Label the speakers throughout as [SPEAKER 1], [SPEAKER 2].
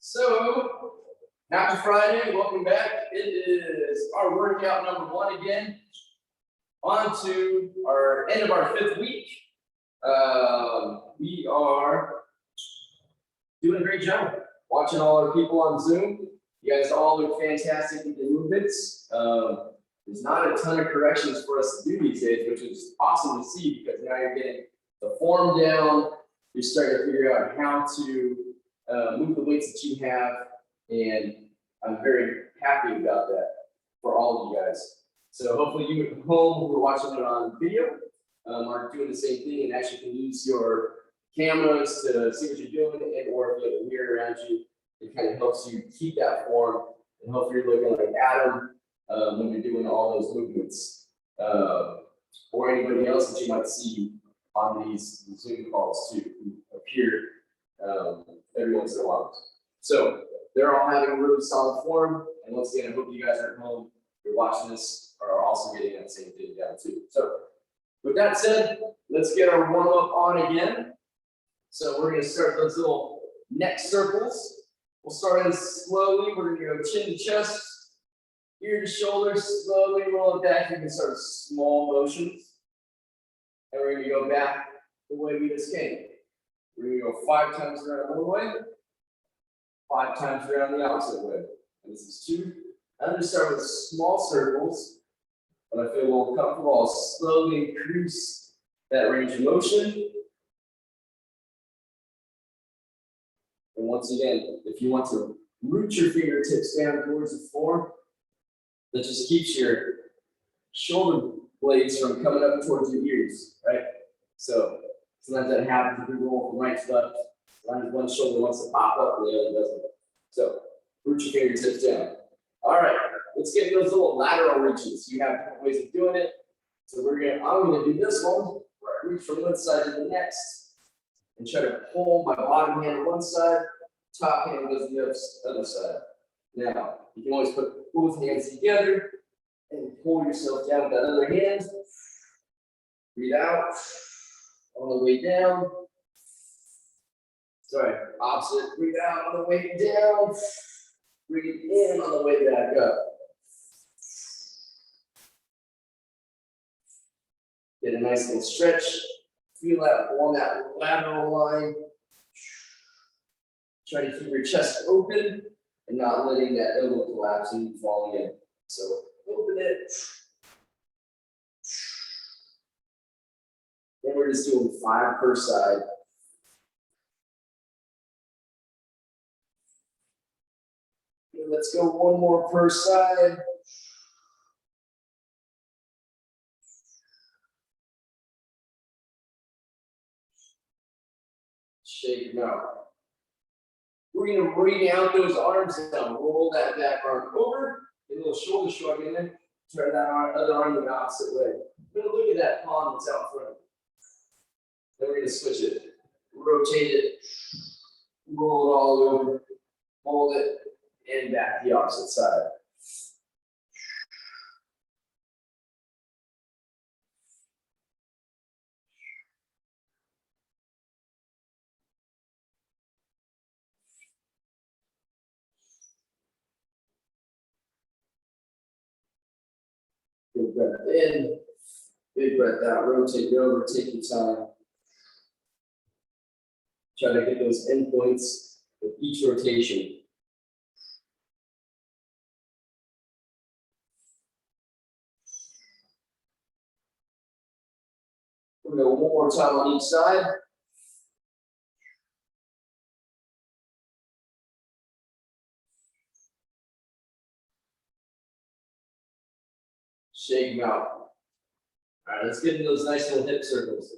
[SPEAKER 1] So, happy Friday, welcome back. It is our workout number 1 again. On to our end of our 5th week. We are doing a great job. Watching all our people on Zoom. You guys all look fantastic with the movements. There's not a ton of corrections for us to do these days, which is awesome to see because now you're getting the form down. You're starting to figure out how to move the weights that you have, and I'm very happy about that for all of you guys. So hopefully you at home who are watching it on video are doing the same thing and actually can use your cameras to see what you're doing, and or if you have a mirror around you, it kind of helps you keep that form, and hopefully you're looking like Adam when you're doing all those movements, or anybody else that you might see on these Zoom calls too, who appear every once in a while. So they're all having a really solid form, and once again, I hope you guys are at home, you're watching this, are also getting that same thing down too. So with that said, let's get our warm up on again. So we're going to start those little neck circles. We'll start in slowly. We're going to go chin to chest, ear to shoulder, slowly roll it back. You can start small motions. And we're going to go back the way we just came. We're going to go 5 times around one way, 5 times around the opposite way. And this is 2. I'm going to start with small circles. When I feel a little comfortable, I'll slowly increase that range of motion. And once again, if you want to root your fingertips down towards the floor, that just keeps your shoulder blades from coming up towards your ears, right? So sometimes that happens if we roll from right to left. Sometimes one shoulder wants to pop up and the other doesn't. So root your fingertips down. All right, let's get those little lateral reaches. You have different ways of doing it. So I'm gonna do this one where I reach from one side to the next and try to pull my bottom hand to one side, top hand goes to the other side. Now, you can always put both hands together and pull yourself down with that other hand. Breathe out on the way down. Sorry, opposite. Breathe out on the way down. Breathe in on the way back up. Get a nice little stretch. Feel that along that lateral line. Try to keep your chest open and not letting that elbow collapse and falling in. So open it. Then we're just doing 5 per side. And let's go 1 more per side. Shake them out. We're going to bring out those arms down. Roll that back arm over. Get a little shoulder shrug in there. Turn that other arm the opposite way. We're going to look at that palm that's out front. Then we're going to switch it. Rotate it. Roll it all over. Hold it. And back the opposite side. Big breath in, big breath out, rotate it over, take your time. Try to get those endpoints with each rotation. We're going to go 1 more time on each side. Shake them out. All right, let's get into those nice little hip circles.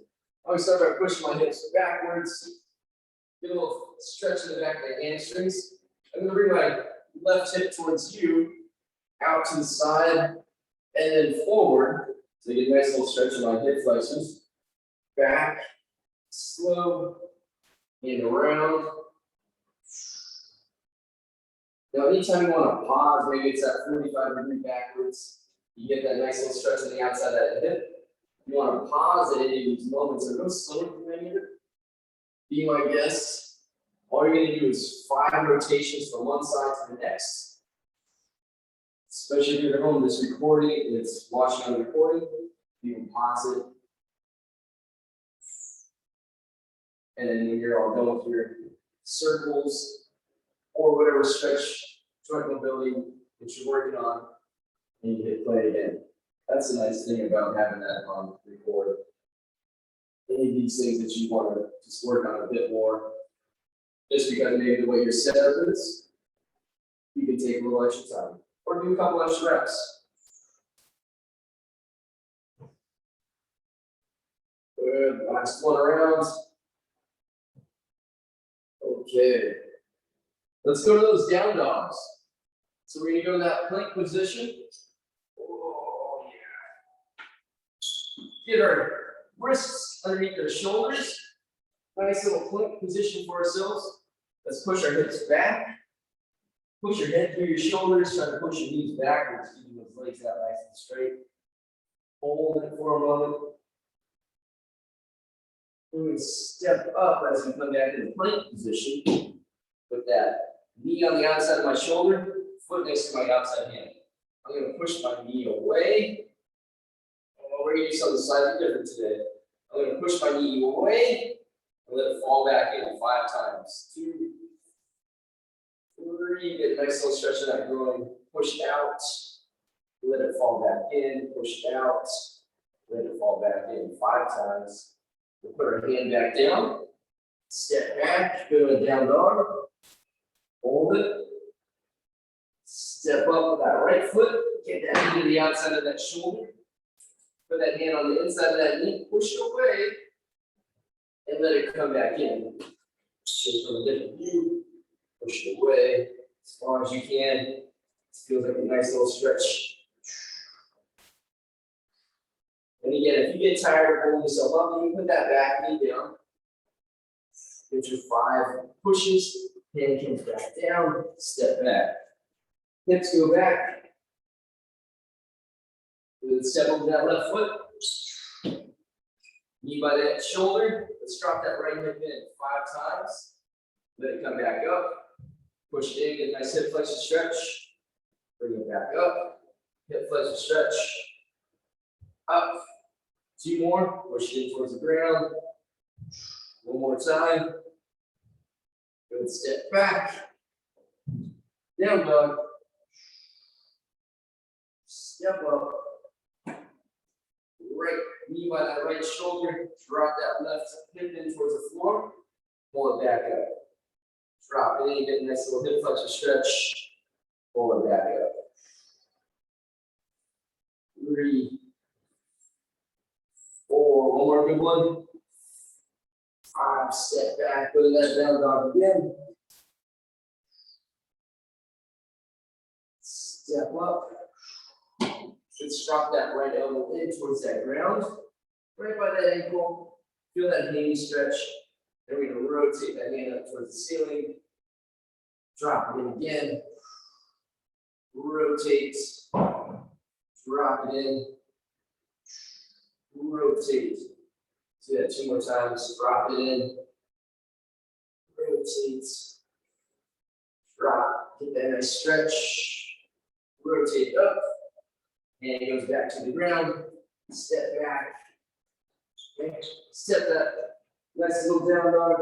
[SPEAKER 1] I always start by pushing my hips backwards. Get a little stretch in the back of the hamstrings. I'm going to bring my left hip towards you, out to the side, and then forward. So you get a nice little stretch in my hip flexors. Back, slow, and around. Now, anytime you want to pause, maybe it's that 45-degree backwards. You get that nice little stretch on the outside of the hip. You want to pause at any of these moments or go slower than any of it. Be my guest. All you're gonna do is 5 rotations from one side to the next. Especially if you're at home, this recording, it's watching on the recording, you can pause it. And then when you're all done with your circles or whatever stretch joint mobility that you're working on, and you hit play again. That's the nice thing about having that on record. Any of these things that you want to just work on a bit more, just because maybe the way your setup is, you can take a little extra time or do a couple extra reps. Good, last one around. Okay, let's go to those down dogs. So we're gonna go to that plank position. Oh yeah. Get our wrists underneath our shoulders. Nice little plank position for ourselves. Let's push our hips back. Push your head through your shoulders, try to push your knees backwards, keeping those legs out nice and straight. Hold it for a moment. We step up as we come back into plank position. With that knee on the outside of my shoulder, foot next to my outside hand. I'm going to push my knee away. Oh, we're going to do something slightly different today. I'm going to push my knee away and let it fall back in 5 times. 2, 3, get a nice little stretch of that groin. Push out, let it fall back in, push out, let it fall back in 5 times. We'll put our hand back down, step back, go to a down dog, hold it, step up with that right foot, get that knee to the outside of that shoulder, put that hand on the inside of that knee, push it away, and let it come back in. Just from a different view, push it away as far as you can. It feels like a nice little stretch. And again, if you get tired of holding yourself up, you can put that back knee down. Get your 5 pushes, hand comes back down, step back. Hips go back. Good, step over that left foot. Knee by that shoulder. Let's drop that right hip in 5 times. Let it come back up. Push it in, get a nice hip flexor stretch. Bring it back up. Hip flexor stretch. Up. 2 more. Push it in towards the ground. 1 more time. Good, step back. Down dog. Step up. Right knee by that right shoulder. Drop that left hip in towards the floor. Pull it back up. Drop it in, get a nice little hip flexor stretch. Pull it back up. 3, 4, 1 more good one. 5, step back, go to that down dog again. Step up. Let's drop that right elbow in towards that ground. Right by that ankle. Feel that knee stretch. Then we're going to rotate that hand up towards the ceiling. Drop it in again. Rotate. Drop it in. Rotate. Do that 2 more times. Drop it in. Rotate. Drop. Get that nice stretch. Rotate up. And it goes back to the ground. Step back. Okay. Step that. Nice little down dog.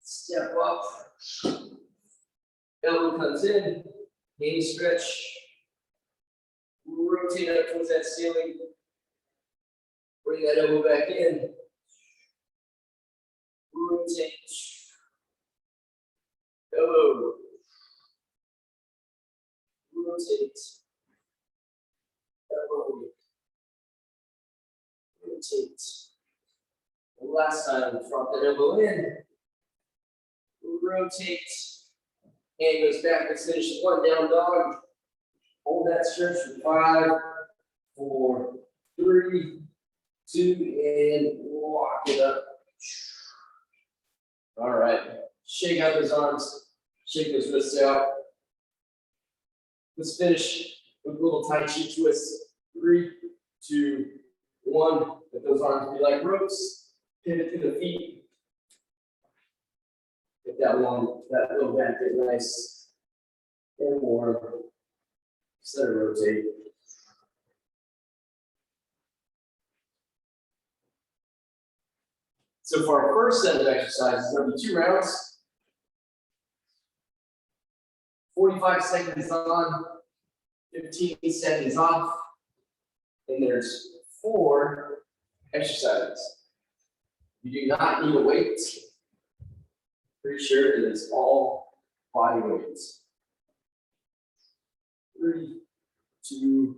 [SPEAKER 1] Step up. Elbow comes in. Knee stretch. Rotate up towards that ceiling. Bring that elbow back in. Rotate. Elbow. Rotate. Elbow. Rotate. And last time, drop that elbow in. Rotate. Hand goes back. Let's finish the 1 down dog. Hold that stretch for 5, 4, 3, 2, and walk it up. All right. Shake out those arms. Shake those wrists out. Let's finish with a little Tai Chi twist. 3, 2, 1. Let those arms be like ropes. Pivot to the feet. Get that little back get nice and warm. Instead of rotate. So for our first set of exercises, there'll be 2 rounds. 45 seconds on, 15 seconds off. And there's 4 exercises. You do not need a weight. Pretty sure it is all body weights. 3, 2,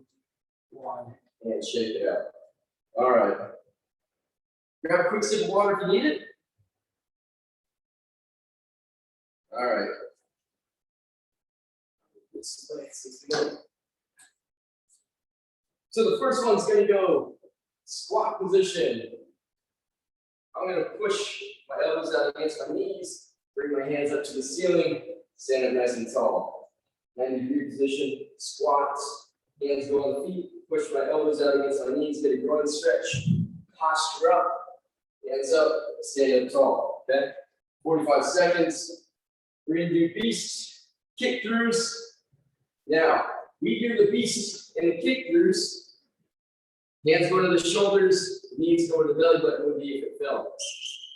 [SPEAKER 1] 1, and shake it out. All right. Grab a quick sip of water if you need it. All right. So the first one's going to go squat position. I'm going to push my elbows out against my knees, bring my hands up to the ceiling, stand up nice and tall. 90-degree position, squats, hands go on the feet, push my elbows out against my knees, get a groin stretch, posture up, hands up, stand up tall. Okay? 45 seconds. We're going to do beast kick throughs. Now, we do the beast and the kick throughs. Hands go to the shoulders, knees go to the belly button would be if it fell.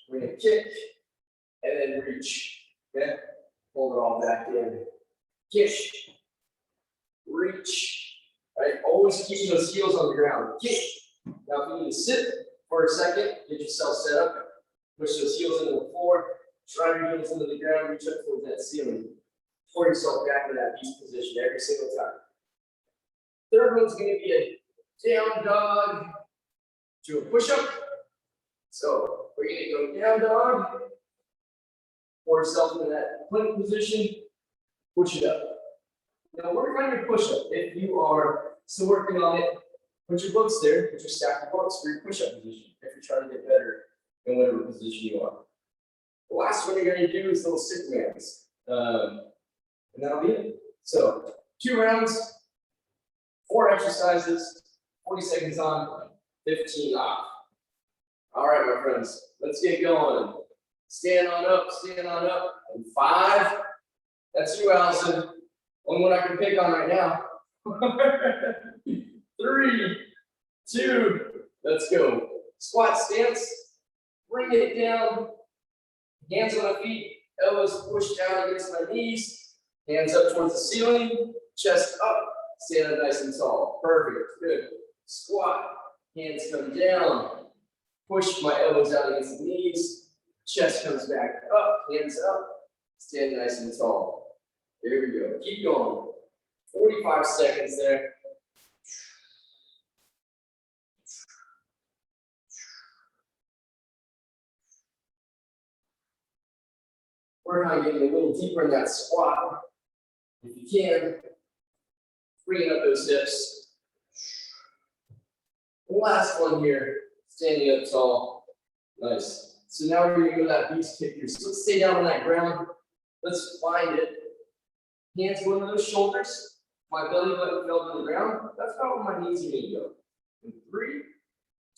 [SPEAKER 1] We're going to kick and then reach. Okay? Hold it all back in. Kick, reach. Right? Always keep those heels on the ground. Kick. Now, if you need to sit for a second, get yourself set up. Push those heels into the floor. Drive your heels into the ground. Reach up towards that ceiling. Pour yourself back into that beast position every single time. Third one's going to be a down dog to a push-up. So we're going to go down dog, pour yourself into that plank position, push it up. Now work on your push-up. If you are still working on it, put your books there, put your stack of books for your push-up position if you're trying to get better in whatever position you are. The last one you're going to do is little sit rounds. And that'll be it. So 2 rounds, 4 exercises, 40 seconds on, 15 off. All right, my friends, let's get going. Stand on up, and 5. That's you, Allison. Only one I can pick on right now. 3, 2, let's go. Squat stance, bring it down. Hands on the feet, elbows pushed down against my knees. Hands up towards the ceiling, chest up, stand up nice and tall. Perfect, good. Squat, hands come down. Push my elbows out against the knees. Chest comes back up, hands up, stand nice and tall. There we go. Keep going. 45 seconds there. We're now getting a little deeper in that squat. If you can, bringing up those hips. The last one here, standing up tall. Nice. So now we're going to go to that beast kick here. So let's stay down on that ground. Let's find it. Hands go into those shoulders. My belly button fell to the ground. That's about where my knees are going to go. In 3,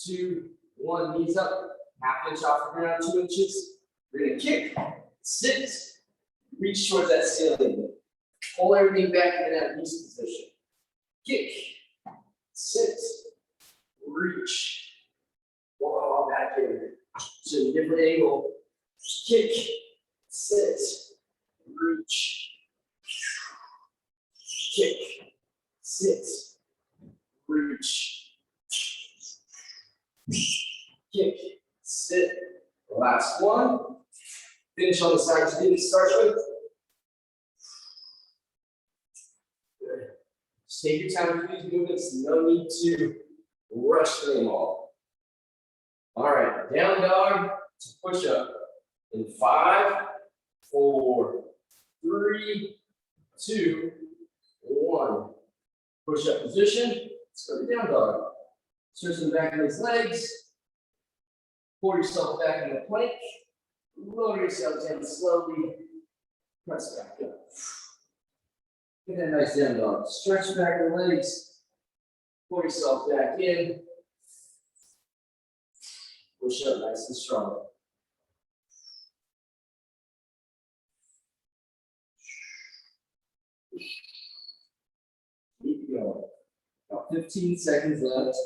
[SPEAKER 1] 2, 1, knees up. Half inch off the ground, 2 inches. We're going to kick, sit, reach towards that ceiling. Pull everything back into that beast position. Kick, sit, reach. Whoa, back in. So a different angle. Kick, sit, reach. Kick, sit, reach. Kick, sit. Last one. Finish on the sides you didn't start with. Good. Just take your time with these movements. No need to rush through them all. All right, down dog to push up. In 5, 4, 3, 2, 1. Push up position. Let's go to down dog. Stretch the back of his legs. Pull yourself back in the plank. Lower yourself down slowly. Press back up. Get that nice down dog. Stretch back the legs. Pull yourself back in. Push up nice and strong. Keep going. About 15 seconds left.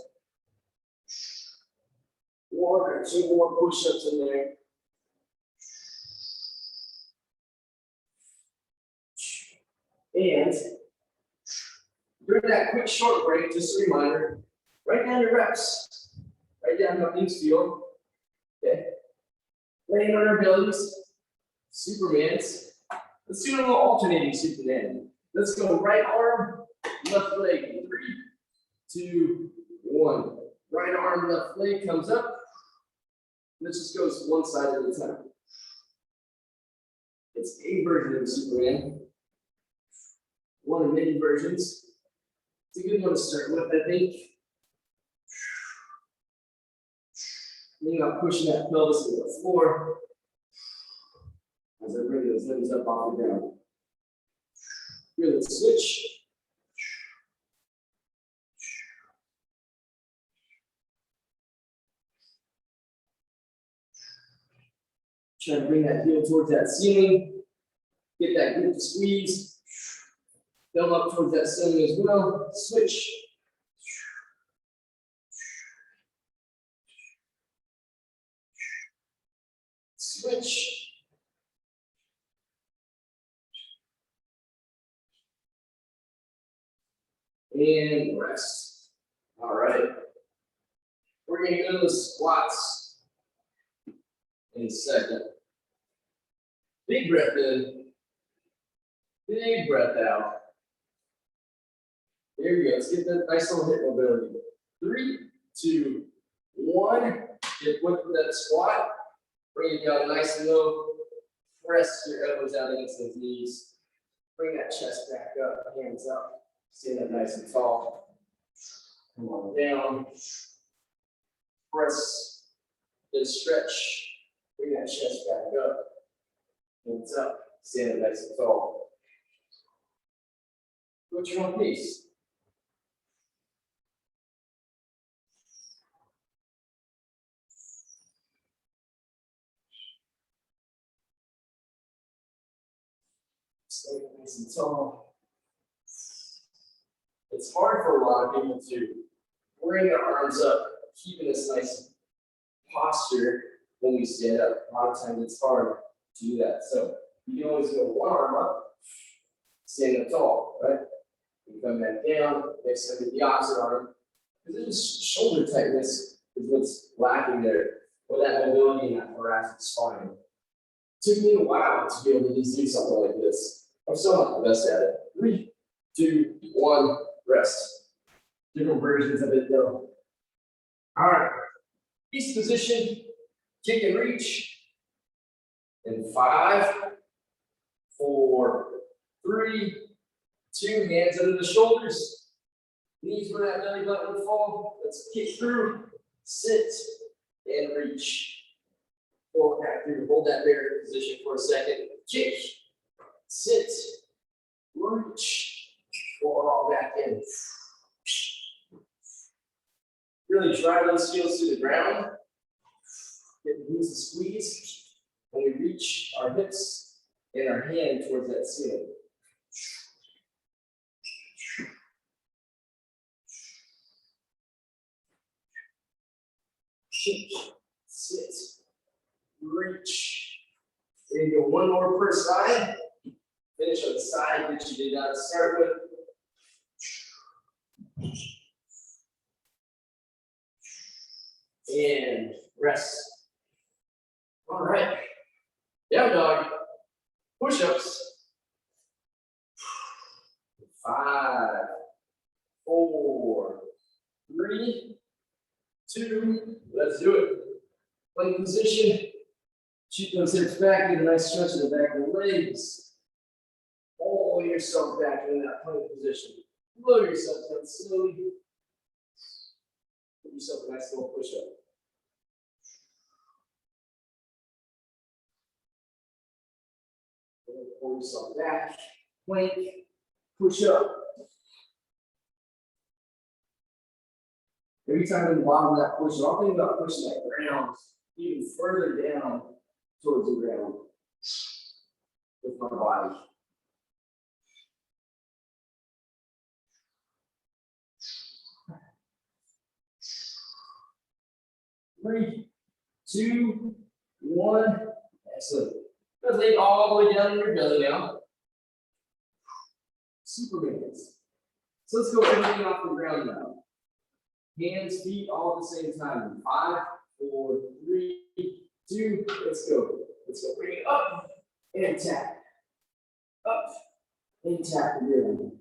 [SPEAKER 1] One or two more push-ups in there. And during that quick short break, just a reminder, write down your reps. Write down how things feel. Okay. Laying on our bellies. Supermans. Let's do a little alternating Superman. Let's go right arm, left leg. 3, 2, 1. Right arm, left leg comes up. This just goes one side at a time. It's a version of Superman. One of many versions. It's a good one to start with, I think. Thinking about pushing that pelvis to the floor as I bring those limbs up off the ground. Good, switch. Try to bring that heel towards that ceiling. Get that grip to squeeze. Build up towards that ceiling as well. Switch. Switch. And rest. All right. We're going to go to the squats in a second. Big breath in. Big breath out. There we go. Let's get that nice little hip mobility. 3, 2, 1. Get width of that squat. Bring it down nice and low. Press your elbows out against those knees. Bring that chest back up, hands up. Stand up nice and tall. Come on down. Press, then stretch. Bring that chest back up. Hands up. Stand up nice and tall. Go at your own pace. Stay nice and tall. It's hard for a lot of people to bring their arms up, keeping this nice posture when we stand up. A lot of times it's hard to do that. So you can always go one arm up, stand up tall, right? You come back down, next time with the opposite arm. Because this shoulder tightness is what's lacking there, or that mobility in that thoracic spine. It took me a while to be able to just do something like this. I'm still not the best at it. 3, 2, 1, rest. Different versions of it though. All right. East position, kick and reach. In 5, 4, 3, 2, hands under the shoulders. Knees where that belly button would fall. Let's kick through, sit, and reach. Pull back through, hold that bear position for a second. Kick, sit, reach, pull it all back in. Really drive those heels to the ground. Get the knees to squeeze. When we reach our hips and our hand towards that ceiling. Kick, sit, reach. There you go, one more per side. Finish on the side that you did not start with. And rest. All right. Down dog. Push-ups. 5, 4, 3, 2. Let's do it. Plank position. Keep those hips back. Get a nice stretch in the back of the legs. Pull yourself back in that plank position. Blow yourself down slowly. Give yourself a nice little push-up. Pull yourself back. Plank. Push up. Every time in the bottom of that push, I'll think about pushing that ground even further down towards the ground with my body. 3, 2, 1. Excellent. Good leg all the way down in your belly now. Supermans. So let's go everything off the ground now. Hands, feet, all at the same time. 5, 4, 3, 2. Let's go. Let's go. Bring it up and tap. Up and tap the ground.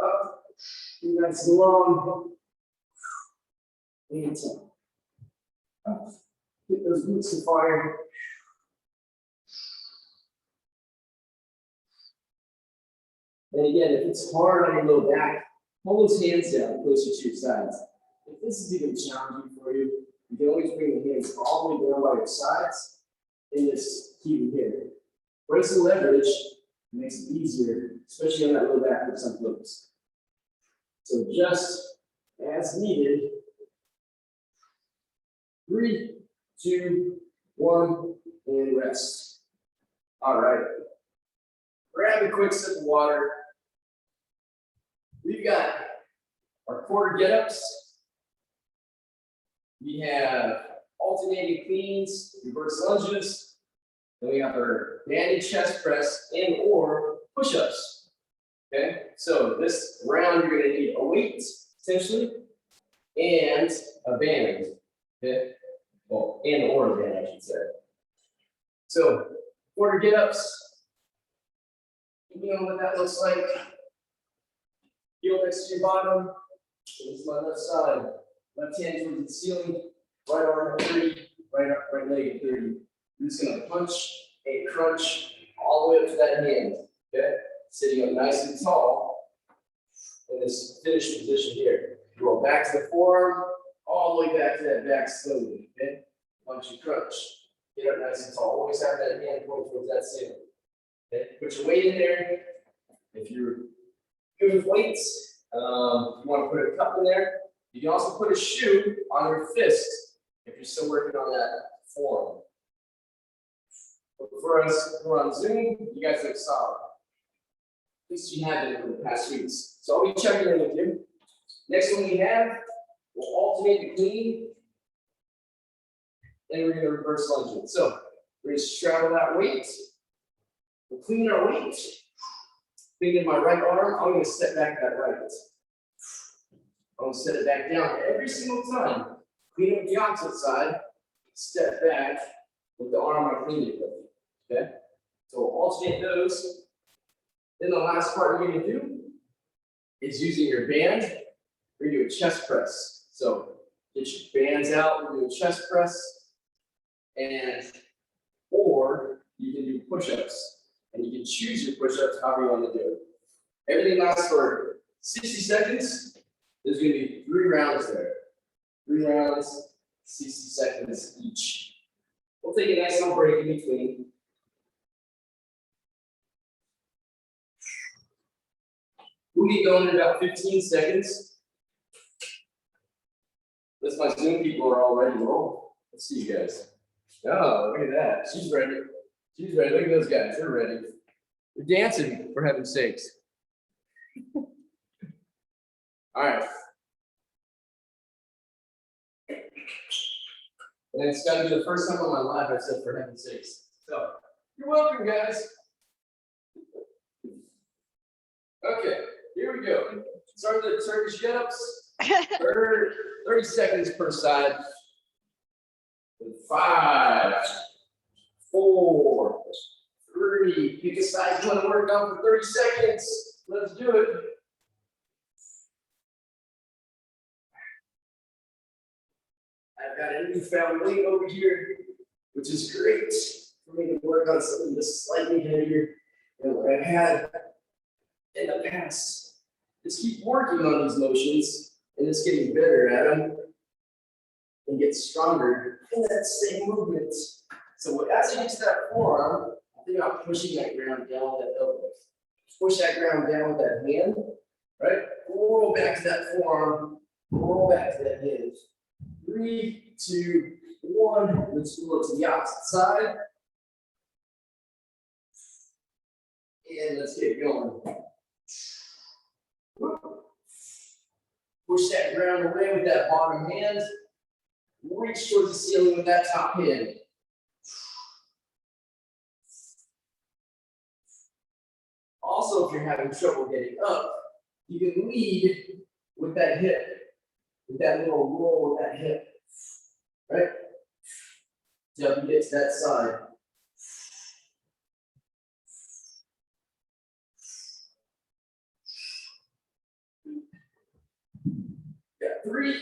[SPEAKER 1] Up. Nice and long. And tap. Up. Get those boots to fire. And again, if it's hard on your low back, pull those hands down closer to your sides. If this is even challenging for you, you can always bring the hands all the way down by your sides and just keep them here. Bring some leverage, makes it easier, especially on that low back for some folks. So just as needed. 3, 2, 1, and rest. All right. Grab a quick sip of water. We've got our quarter get-ups. We have alternating cleans, reverse lunges. Then we have our banded chest press and or push-ups. Okay, so this round you're going to need a weight potentially and a band. Okay, well, and or a band, I should say. So quarter get-ups. You know what that looks like. Heel next to your bottom. This is my left side. Left hand towards the ceiling. Right arm at 30. Right leg at 30. I'm just gonna punch and crunch all the way up to that hand. Okay? Sitting up nice and tall in this finished position here. Roll back to the forearm, all the way back to that back slowly. Okay? Punch and crunch. Get up nice and tall. Always have that hand point towards that ceiling. Okay, put your weight in there. If you're good with weights, you want to put a cup in there. You can also put a shoe on your fist if you're still working on that form. But for us, we're on Zoom, you guys look solid. At least you have it over the past weeks. So I'll be checking in with you. Next one we have, we'll alternate the clean. And we're going to reverse lunge it. So we're going to straddle that weight. We'll clean our weight. Clean in my right arm. I'm going to step back that right. I'm going to set it back down every single time. Clean it with the opposite side. Step back with the arm I cleaned it with. Okay? So we'll alternate those. Then the last part you're going to do is using your band. We're going to do a chest press. So get your bands out. We're going to do a chest press. Or you can do push-ups. And you can choose your push-ups however you want to do it. Everything lasts for 60 seconds. There's going to be 3 rounds there. 3 rounds, 60 seconds each. We'll take a nice little break in between. We'll get going in about 15 seconds. That's my Zoom people are all ready to roll. Let's see you guys. Oh, look at that. She's ready. She's ready. Look at those guys. They're ready. They're dancing, for heaven's sakes. All right. And it's got to be the first time on my life I said, for heaven's sakes. So, you're welcome, guys. Okay, here we go. Start the Turkish get-ups. 30 seconds per side. 5, 4, 3. Pick a side you want to work on for 30 seconds. Let's do it. I've got a newfound weight over here, which is great for me to work on something just slightly heavier than what I've had in the past. Just keep working on these motions and just getting better at them and get stronger in that same movement. So as you get to that forearm, think about pushing that ground down with that elbow. Push that ground down with that hand, right? Roll back to that forearm, roll back to that hand. 3, 2, 1. Let's go to the opposite side. And let's get going. Push that ground away with that bottom hand. reach towards the ceiling with that top hand. Also, if you're having trouble getting up, you can lead with that hip, with that little roll with that hip, right? Till you get to that side. Got 3,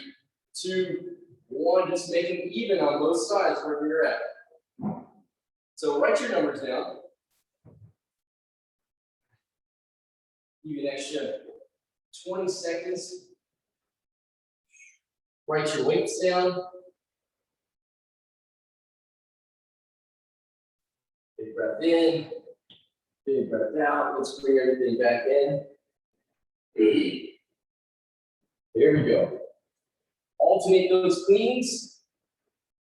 [SPEAKER 1] 2, 1, just make it even on both sides wherever you're at. So write your numbers down. Give you an extra 20 seconds. Write your weights down. Big breath in, big breath out. Let's bring everything back in. Here we go. Alternate those cleans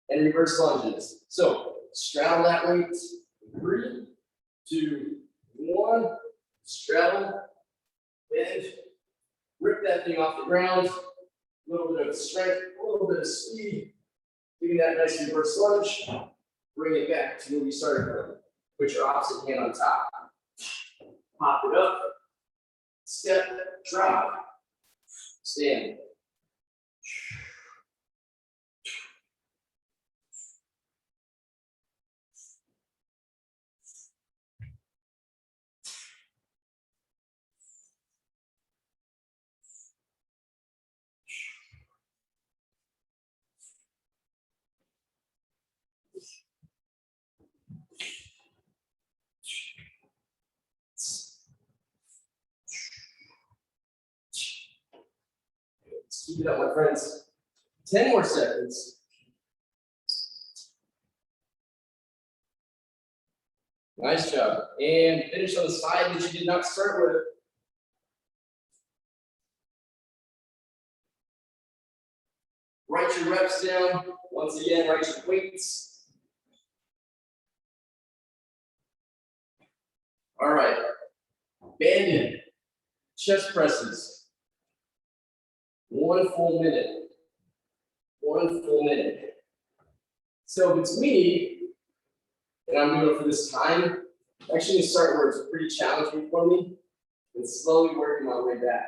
[SPEAKER 1] and reverse lunges. So straddle that weight. 3, 2, 1. Straddle. Bend. Rip that thing off the ground. A little bit of strength, a little bit of speed. Give that nice reverse lunge. Bring it back to where you started from. Put your opposite hand on top. Pop it up. Step, drop. Stand. Let's keep it up, my friends. 10 more seconds. Nice job. And finish on the side that you did not start with. Write your reps down. Once again, write your weights. All right. Banded chest presses. 1 full minute. 1 full minute. So if it's me, and I'm doing it for this time, I'm actually gonna start where it's pretty challenging for me, and slowly working my way back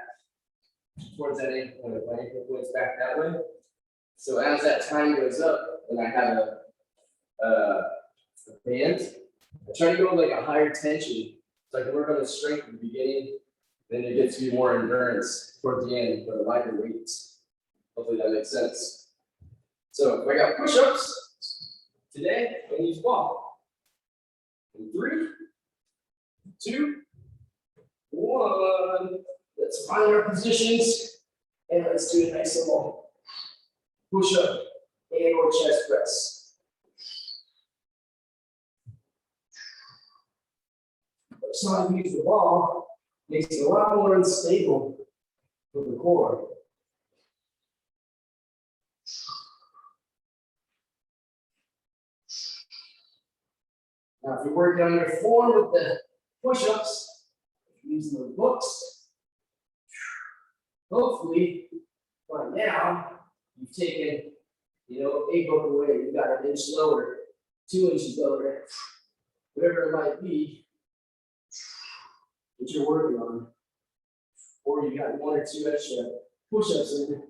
[SPEAKER 1] towards that ankle point. My ankle points back that way. So as that time goes up, and I have a band, I try to go like a higher tension, so I can work on the strength at the beginning, then it gets to be more endurance towards the end, but a lighter weights. Hopefully that makes sense. So if I got push-ups today, I'm gonna use ball. In 3, 2, 1. Let's find our positions and let's do a nice little push-up and or chest press. First time you use the ball makes it a lot more unstable for the core. Now, if you're working on your form with the push-ups, using the books, hopefully by now you've taken, a book away. You got an inch lower, 2 inches lower, whatever it might be that you're working on, or you got 1 or 2 extra push-ups in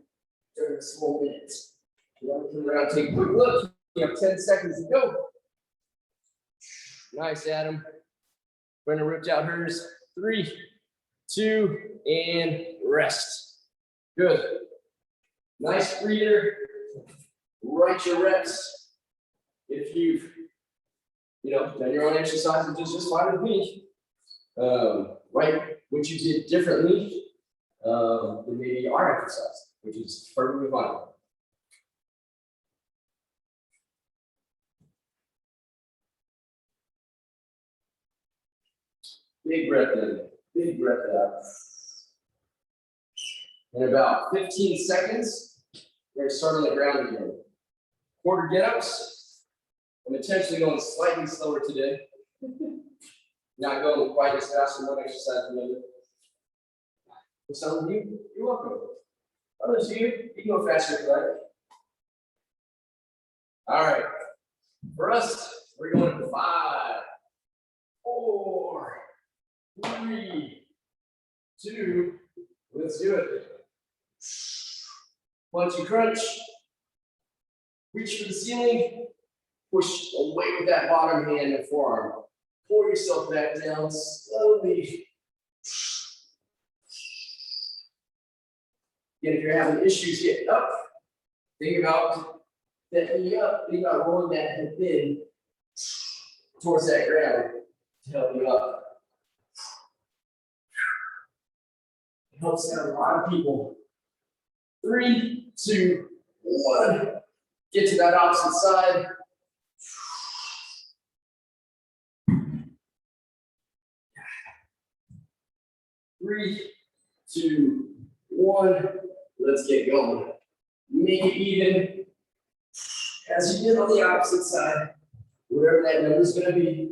[SPEAKER 1] during this whole minute. Come around, take a quick look. You have 10 seconds to go. Nice, Adam. Brenda ripped out hers. 3, 2, and rest. Good. Nice breather. Write your reps. If you've, done your own exercise, which is just fine with me. Write what you did differently than maybe our exercise, which is perfectly fine. Big breath in, big breath out. In about 15 seconds, we're going to start on the ground again. Quarter get-ups. I'm intentionally going slightly slower today. Not going quite as fast in one exercise than the other. For some of you, you're welcome. Others of you, you can go faster if you like. All right. For us, we're going to 5, 4, 3, 2. Let's do it. Punchy crunch. Reach for the ceiling. Push away with that bottom hand and forearm. Pull yourself back down slowly. Again, if you're having issues getting up, think about that knee up. Think about rolling that hip in towards that ground to help you up. It helps out a lot of people. 3, 2, 1. Get to that opposite side. 3, 2, 1. Let's get going. Make it even as you did on the opposite side, whatever that number is going to be.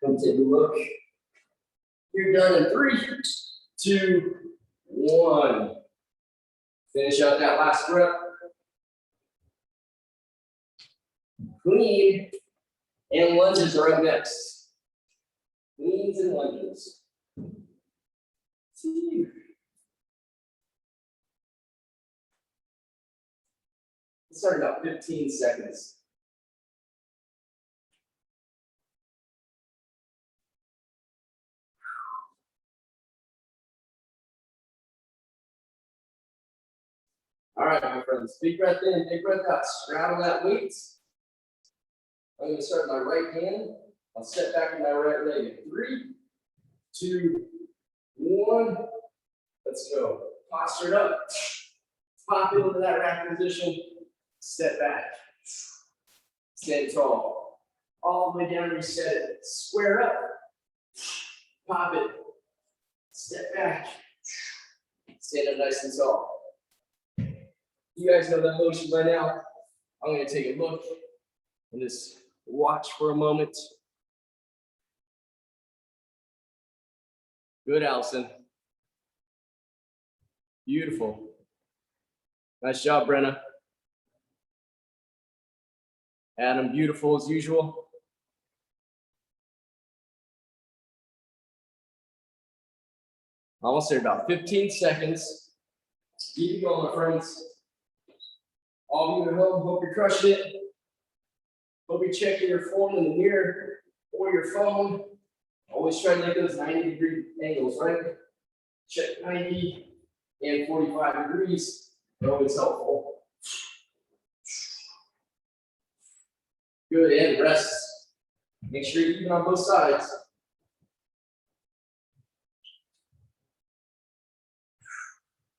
[SPEAKER 1] Come take a look. You're done in 3, 2, 1. Finish out that last rep. Clean and lunges are up next. Cleans and lunges. Let's start about 15 seconds. All right, my friends, big breath in, big breath out. Straddle that weight. I'm going to start with my right hand. I'll step back with my right leg in 3, 2, 1. Let's go. Posture it up. Pop into that rack position. Step back. Stand tall. All the way down, reset it. Square up. Pop it. Step back. Stand up nice and tall. You guys know that motion by now. I'm going to take a look and just watch for a moment. Good, Allison. Beautiful. Nice job, Brenna. Adam, beautiful as usual. Almost there, about 15 seconds. Keep it going, my friends. All of you at home, hope you're crushing it. Hope you're checking your phone in the mirror or your phone. Always try to make those 90-degree angles, right? Check 90 and 45 degrees. They're always helpful. Good, and rest. Make sure you're even on both sides.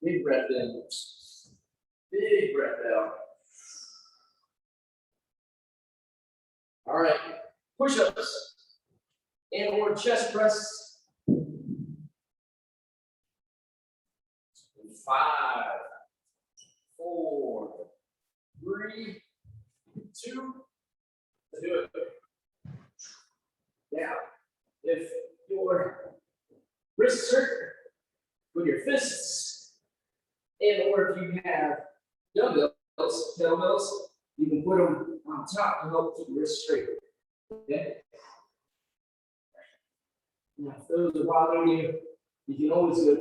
[SPEAKER 1] Big breath in. Big breath out. All right, push-ups and or chest press. 5, 4, 3, 2. Let's do it. Now, if your wrists hurt with your fists, and or if you have dumbbells, kettlebells, you can put them on top to help keep your wrists straight. Okay? Now, if those are bothering you, you can always go to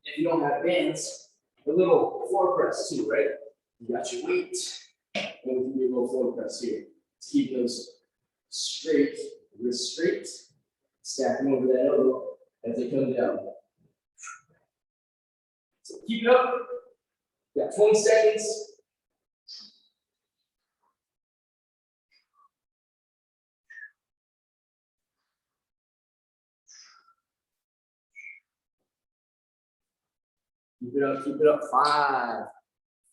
[SPEAKER 1] if you don't have bands, a little floor press too, right? You got your weight, and we can do a little floor press here. To keep those straight, wrists straight, stacking over that elbow as they come down. So keep it up. You got 20 seconds. Keep it up, keep it up. 5,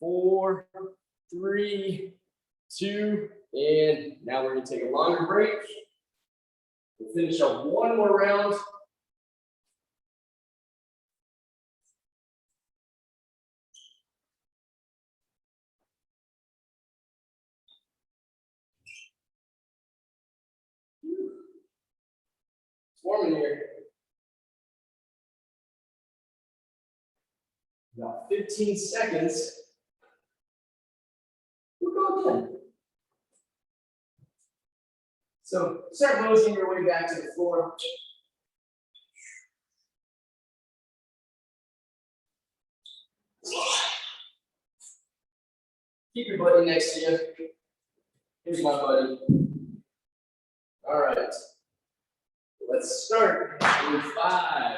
[SPEAKER 1] 4, 3, 2, and now we're going to take a longer break. We'll finish up one more round. going here. About 15 seconds. We'll go again. So start moseying your way back to the floor. Keep your buddy next to you. Here's my buddy. All right. Let's start in 5,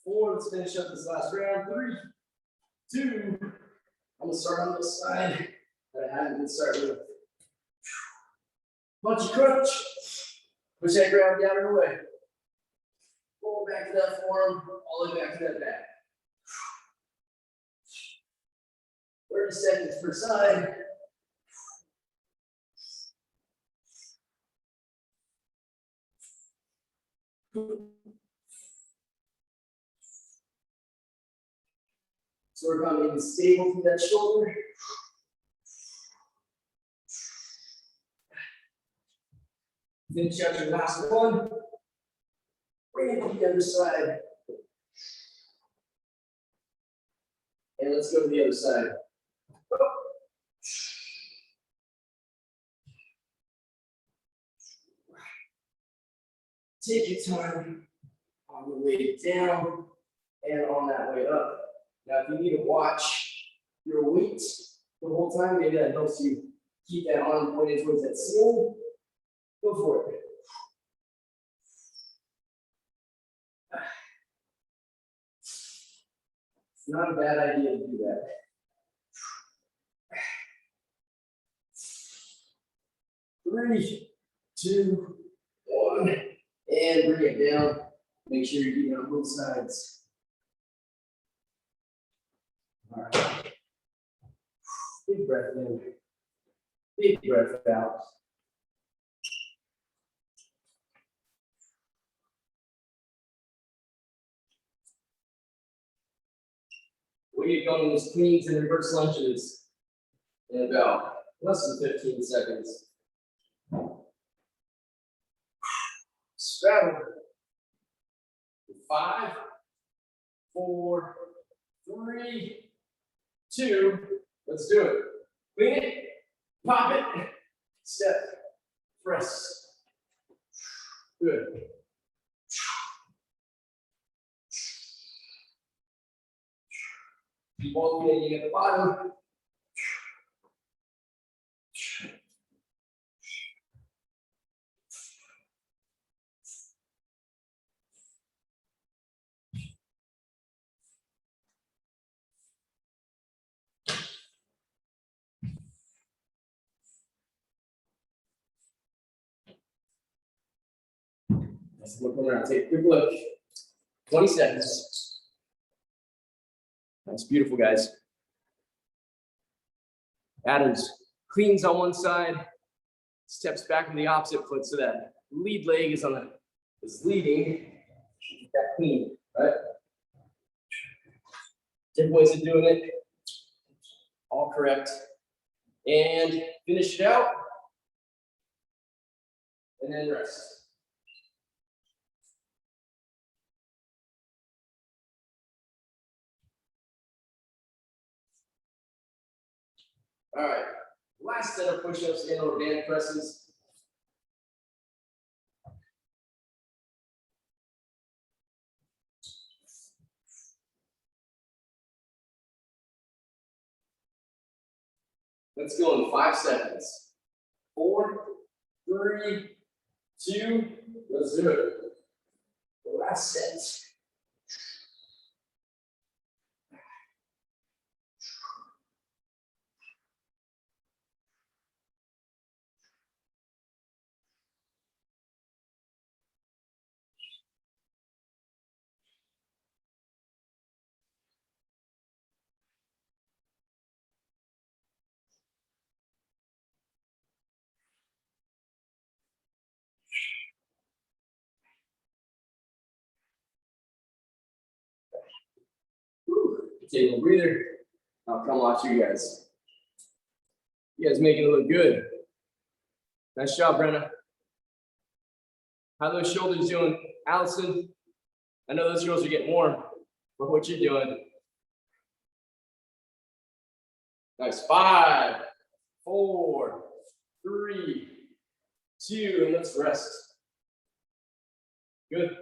[SPEAKER 1] 4. Let's finish up this last round. 3, 2. I'm gonna start on this side that I haven't been starting with. Punchy crunch. Push that ground down and away. Roll back to that forearm, all the way back to that back. 30 seconds per side. So we're coming stable through that shoulder. Finish out your last one. Bring it to the other side. And let's go to the other side. Take your time on the way down and on that way up. Now, if you need to watch your weight the whole time, maybe that helps you keep that arm pointed towards that ceiling. Go for it. It's not a bad idea to do that. 3, 2, 1, and bring it down. Make sure you're eating on both sides. All right. Big breath in. Big breath out. We get going with cleans and reverse lunges in about less than 15 seconds. Straddle. 5, 4, 3, 2. Let's do it. Clean it, pop it, step, press. Good. Keep alternating at the bottom. Let's look around. Take a quick look. 20 seconds. That's beautiful, guys. Adams cleans on one side, steps back on the opposite foot so that lead leg is leading. Keep that clean, right? Different ways of doing it. All correct. And finish it out. And then rest. All right, last set of push-ups and or band presses. Let's go in 5 seconds. 4, 3, 2, let's do it. The last set. Take a breather. I'll come watch you guys. You guys making it look good. Nice job, Brenna. How those shoulders doing? Allison, I know those girls are getting warm, but what you doing? Nice. 5, 4, 3, 2, and let's rest. Good.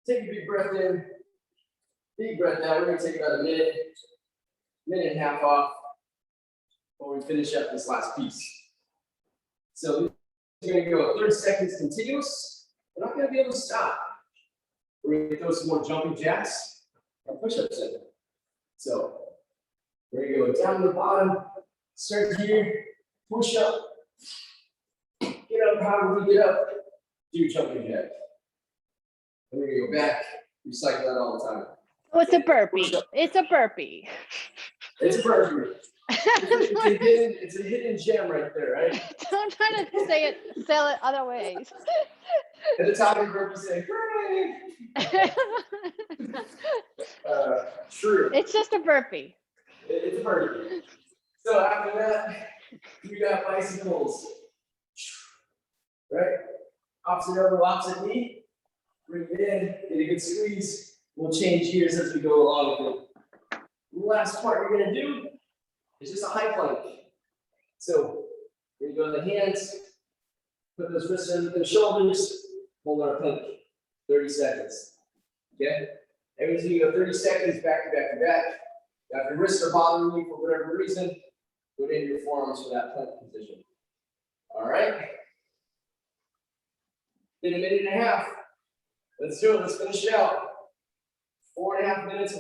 [SPEAKER 1] Take a big breath in, big breath out. We're gonna take about a minute and a half off before we finish up this last piece. So we're gonna go 30 seconds continuous. We're not gonna be able to stop. We're gonna throw some more jumping jacks and push-ups in. So we're gonna go down to the bottom, start here, push up, get up, however we get up, do jumping jack. And we're gonna go back, recycle that all the time.
[SPEAKER 2] Oh, it's a burpee. It's a burpee.
[SPEAKER 1] It's a burpee. It's a hidden gem right there, right?
[SPEAKER 2] Don't try to say it, sell it other ways.
[SPEAKER 1] At the top of the burpee, say, hooray! True.
[SPEAKER 2] It's just a burpee.
[SPEAKER 1] It's a burpee. So after that, we got bicycles. Right? Opposite elbow, opposite knee. Bring it in, get a good squeeze. We'll change gears as we go along with it. The last part you're gonna do is just a high plank. So we're gonna go to the hands, put those wrists under the shoulders, hold our plank. 30 seconds. Okay? Everything you go 30 seconds back to back to back. If your wrists are bothering you for whatever reason, put in your forearms for that plank position. All right? In a minute and a half. Let's do it. Let's finish it out. 4.5 minutes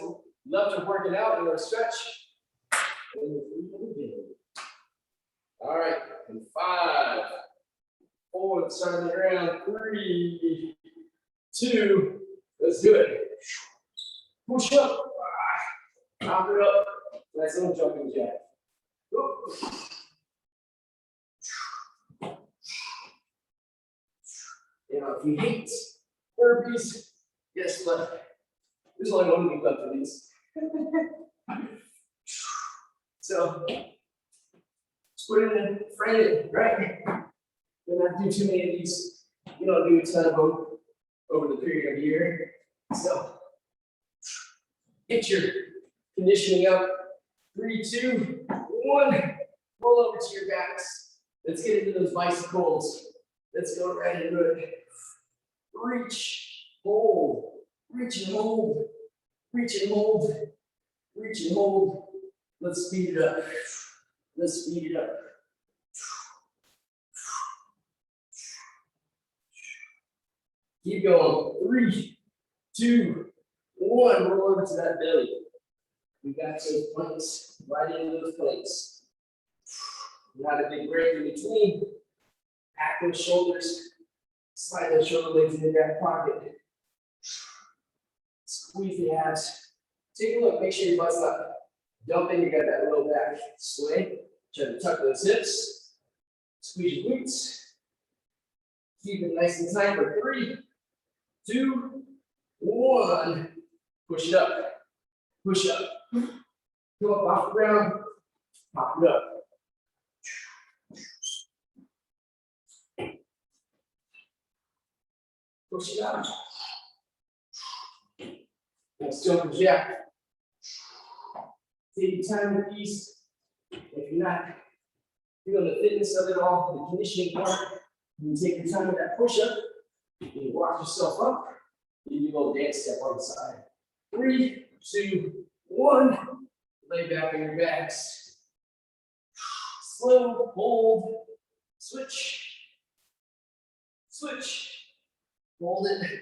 [SPEAKER 1] left of working out in our stretch. All right. And 5, 4, start on the ground. 3, 2, let's do it. Push up. Chop it up. Nice little jumping jack. You know, if you hate burpees, guess what? There's only one week left of these. So, just put it in, frame it, right? You don't have to do too many of these. You don't do a ton of them over the period of a year. So, get your conditioning up. 3, 2, 1. Roll over to your backs. Let's get into those bicycles. Let's go right into it. Reach, hold, reach and hold, reach and hold, reach and hold. Let's speed it up. Let's speed it up. Keep going. 3, 2, 1. Roll over to that belly. We got those planks, right into those planks. Not a big break in between. Pack those shoulders. Slide those shoulder blades in the back pocket. Squeeze the abs. Take a look, make sure your butt's not dumping. You got that low back sway. Try to tuck those hips. Squeeze your glutes. Keep it nice and tight for 3, 2, 1. Push it up. Push up. Go up off the ground. Pop it up. Push it out. Next jumping jack. Take your time with these. If you're not feeling the fitness of it all, the conditioning part, you can take your time with that push up. You can walk yourself up. You do a little dance step on the side. 3, 2, 1. Lay back on your backs. Slow, hold, switch, switch. Hold it,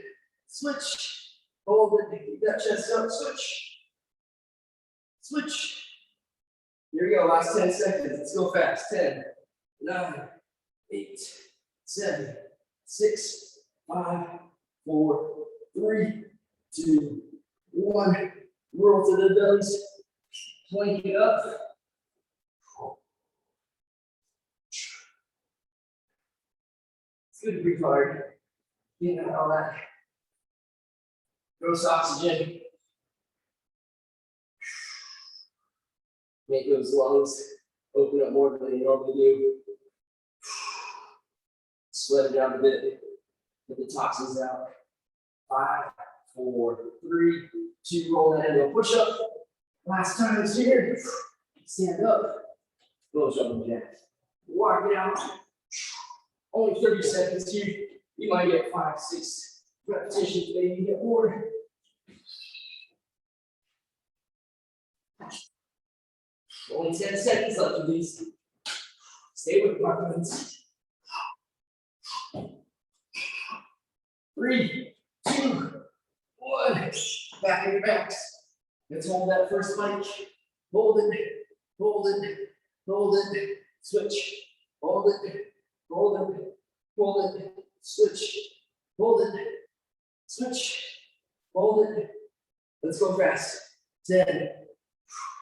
[SPEAKER 1] switch, hold it, keep that chest up, switch, switch. Here we go, last 10 seconds, let's go fast. 10, 9, 8, 7, 6, 5, 4, 3, 2, 1. Roll to the bellies, plank it up. It's good to breathe hard. Getting out all that gross oxygen. Make those lungs open up more than they normally do. Sweat it out a bit. Get the toxins out. 5, 4, 3, 2, roll that into a push-up. Last time it's here. Stand up. Go jumping jacks. Walk it out. Only 30 seconds here. You might get 5, 6 repetitions, maybe get more. Only 10 seconds left of these. Stay with me, my friends. 3, 2, 1. Back in your backs. Let's hold that first plank. Hold it, hold it, hold it. Switch. Hold it, hold it, hold it. Switch. Hold it, switch. Hold it. Let's go fast. 10,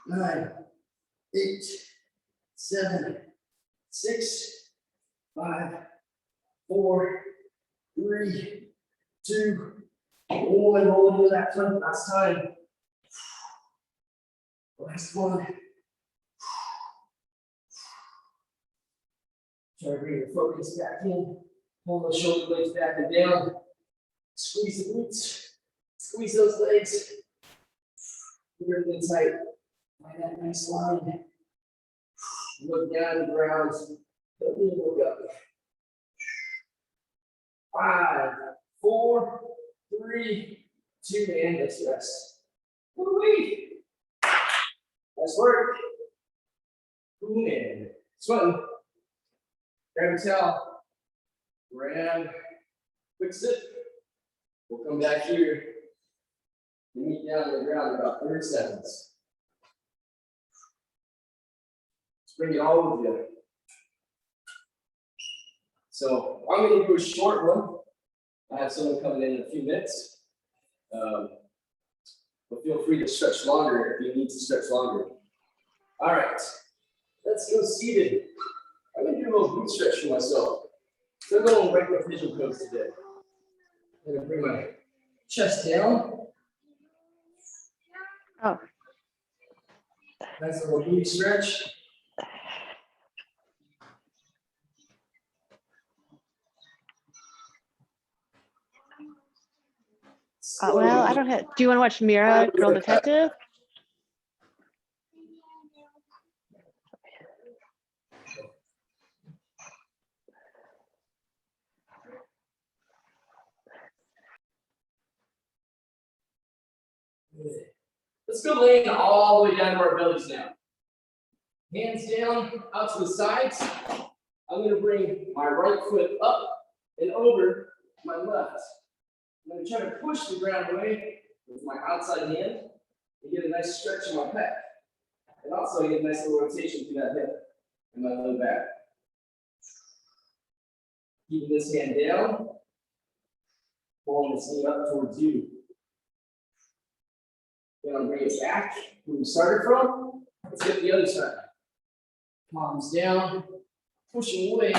[SPEAKER 1] 9, 8, 7, 6, 5, 4, 3, 2, 1. Roll into that front last time. Last one. Try to bring your focus back in. Pull those shoulder blades back and down. Squeeze the glutes. Squeeze those legs. Really tight. Find that nice line. Look down to the ground. Don't need to look up. 5, 4, 3, 2, and let's rest. Woo-wee. Nice work. Boom in. Sweating. Grab a towel. Grab. Quick sip. We'll come back here. And meet down on the ground in about 30 seconds. Let's bring it all with you. So I'm going to do a short one. I have someone coming in a few minutes. But feel free to stretch longer if you need to stretch longer. All right, let's go seated. I'm going to do a little glute stretch for myself. So I'm going regular pigeon pose today. I'm going to bring my chest down.
[SPEAKER 2] Oh.
[SPEAKER 1] Nice little booty stretch.
[SPEAKER 2] Well, I don't have. Do you want to watch Mira, Girl Detective?
[SPEAKER 1] Let's go laying all the way down to our bellies now. Hands down, out to the sides. I'm going to bring my right foot up and over my left. I'm going to try to push the ground away with my outside hand and get a nice stretch in my pec. And also get a nice little rotation through that hip and my low back. Keeping this hand down, pulling this knee up towards you. Then I'll bring it back where we started from. Let's get the other side. Palms down, pushing away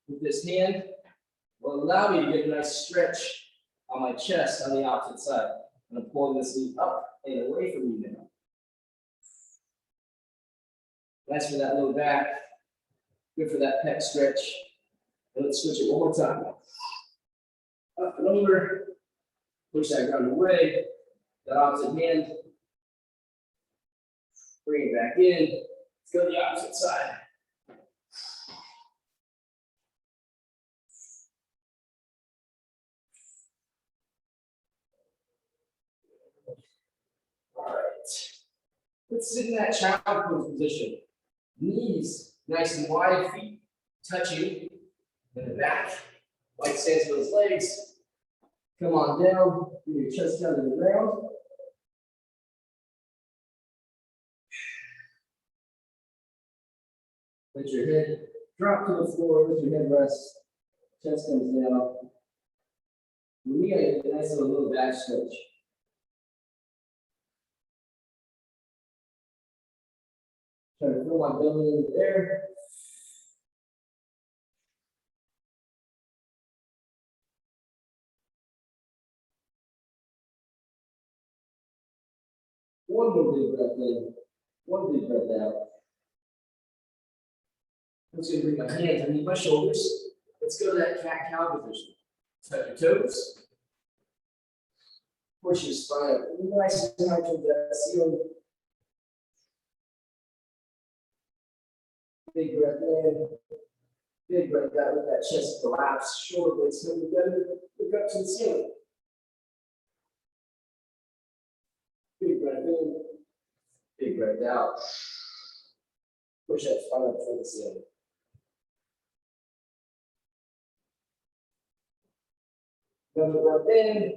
[SPEAKER 1] with this hand will allow me to get a nice stretch on my chest on the opposite side. And I'm pulling this knee up and away from you now. Nice for that low back. Good for that pec stretch. And let's switch it one more time. Up and over. Push that ground away. That opposite hand. Bring it back in. Let's go to the opposite side. All right. Let's sit in that child pose position. Knees nice and wide, feet touching in the back. Wide stance of those legs. Come on down. Bring your chest down to the ground. Let your head drop to the floor, let your head rest, chest comes down. We gotta get a nice little back stretch. Try to fill my belly in there. One more big breath in, one big breath out. I'm just gonna bring my hands underneath my shoulders Let's go to that cat-cow position. Touch your toes. Push your spine up. Nice and high towards that ceiling. Big breath in. Big breath out with that chest collapse. Shoulder blades come together. Look up to the ceiling. Big breath in. Big breath out. Push that spine up toward the ceiling. Another breath in,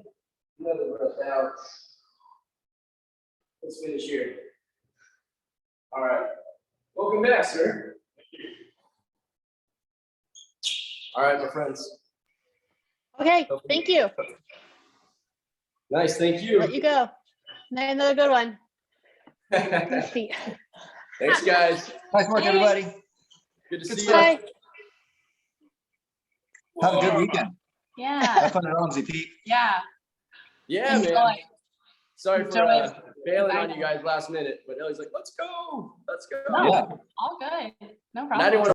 [SPEAKER 1] another breath out. Let's finish here. All right. Welcome back, sir. All right, my friends.
[SPEAKER 2] Okay, thank you.
[SPEAKER 1] Nice, thank you.
[SPEAKER 2] Let you go. Another good one. Nice feet.
[SPEAKER 1] Thanks, guys.
[SPEAKER 3] Nice work, everybody.
[SPEAKER 1] Good to
[SPEAKER 3] Good
[SPEAKER 1] see
[SPEAKER 3] stuff.
[SPEAKER 1] you.
[SPEAKER 2] Bye.
[SPEAKER 3] Have a good weekend.
[SPEAKER 4] Yeah,
[SPEAKER 3] Have fun at Romsey, Pete.
[SPEAKER 4] yeah.
[SPEAKER 1] Yeah,
[SPEAKER 4] Enjoy.
[SPEAKER 1] man. Sorry for
[SPEAKER 4] Enjoy.
[SPEAKER 1] bailing on you guys last minute, but Ellie's like, let's go. Let's go.
[SPEAKER 4] No.
[SPEAKER 3] Yeah.
[SPEAKER 4] All good. No
[SPEAKER 1] And I
[SPEAKER 4] problem.
[SPEAKER 1] didn't want